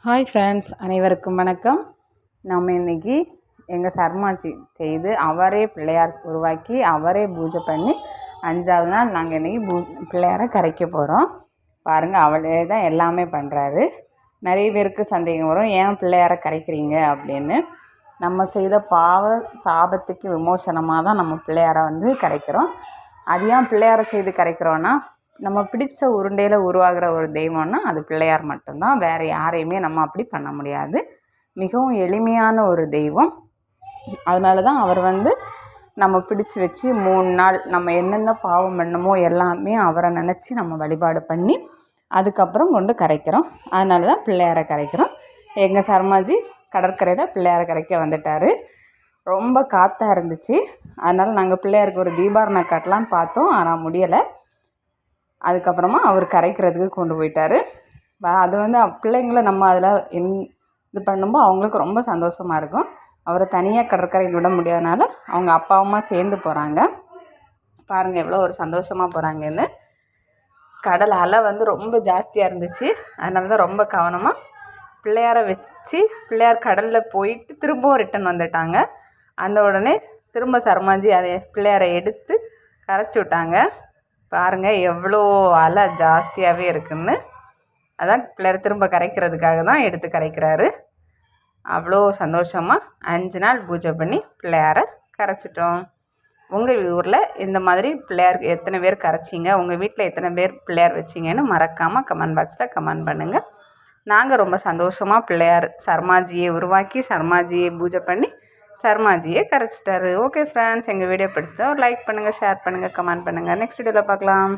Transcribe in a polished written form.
Hi friends, அனைவருக்கும் வணக்கம். நம்ம இன்றைக்கி எங்கள் சர்மாஜி செய்து அவரே பிள்ளையார் உருவாக்கி அவரே பூஜை பண்ணி 5வது நாள் நாங்கள் இன்றைக்கி பிள்ளையாரை கரைக்க போகிறோம். பாருங்கள், அவரே தான் எல்லாமே பண்ணுறாரு. நிறைய பேருக்கு சந்தேகம் வரும், ஏன் பிள்ளையாரை கரைக்கிறீங்க அப்படின்னு. நம்ம செய்த பாவ சாபத்துக்கு விமோசனமாக தான் நம்ம பிள்ளையாரை கரைக்கிறோம். அது ஏன் பிள்ளையாரை செய்து கரைக்கிறோன்னா, நம்ம பிடிச்ச உருண்டையில் உருவாகிற ஒரு தெய்வம்னா அது பிள்ளையார் மட்டும்தான். வேறு யாரையுமே நம்ம அப்படி பண்ண முடியாது. மிகவும் எளிமையான ஒரு தெய்வம். அதனால தான் அவர் நம்ம பிடிச்சி வச்சு 3 நாள் நம்ம என்னென்ன பாவம் பண்ணமோ எல்லாமே அவரை நினச்சி நம்ம வழிபாடு பண்ணி அதுக்கப்புறம் கொண்டு கரைக்கிறோம். அதனால தான் பிள்ளையாரை கரைக்கிறோம். எங்கள் சர்மாஜி கடற்கரையில் பிள்ளையாரை கரைக்க வந்துட்டார். ரொம்ப காற்றாக இருந்துச்சு. அதனால் நாங்கள் பிள்ளையாருக்கு ஒரு தீபாரணை காட்டலான்னு பார்த்தோம், ஆனால் முடியலை. அதுக்கப்புறமா அவர் கரைக்கிறதுக்கு கொண்டு போயிட்டார். அது பிள்ளைங்களை நம்ம அதில் இது பண்ணும்போது அவங்களுக்கு ரொம்ப சந்தோஷமாக இருக்கும். அவரை தனியாக கடற்கரைக்கு விட முடியாதனால அவங்க அப்பா அம்மா சேர்ந்து போகிறாங்க. பாருங்கள் எவ்வளோ ஒரு சந்தோஷமாக போகிறாங்கன்னு. கடல் அலை ரொம்ப ஜாஸ்தியாக இருந்துச்சு. அதனால தான் ரொம்ப கவனமாக பிள்ளையாரை வச்சு பிள்ளையார் கடலில் போயிட்டு திரும்பவும் ரிட்டன் வந்துட்டாங்க. அந்த உடனே திரும்ப சர்மாஜி அதை பிள்ளையாரை எடுத்து கரைச்சி விட்டாங்க. பாருங்கள் எவ்வளோ அலை ஜாஸ்தியாகவே இருக்குதுன்னு. அதான் பிள்ளையார் திரும்ப கரைக்கிறதுக்காக தான் எடுத்து கரைக்கிறாரு. அவ்வளோ சந்தோஷமாக 5 நாள் பூஜை பண்ணி பிள்ளையாரை கரைச்சிட்டோம். உங்கள் ஊரில் இந்த மாதிரி பிள்ளையார் எத்தனை பேர் கரைச்சிங்க, உங்கள் வீட்டில் எத்தனை பேர் பிள்ளையார் வச்சிங்கன்னு மறக்காமல் கமெண்ட் பாக்ஸில் கமெண்ட் பண்ணுங்கள். நாங்கள் ரொம்ப சந்தோஷமாக பிள்ளையார் சர்மாஜியை உருவாக்கி சர்மாஜியை பூஜை பண்ணி சர்மாஜியை கரைச்சிட்டாரு. ஓகே ஃப்ரெண்ட்ஸ், எங்கள் வீடியோ பிடிச்சா லைக் பண்ணுங்கள், ஷேர் பண்ணுங்கள், கமெண்ட் பண்ணுங்கள். நெக்ஸ்ட் வீடியோவில் பார்க்கலாம்.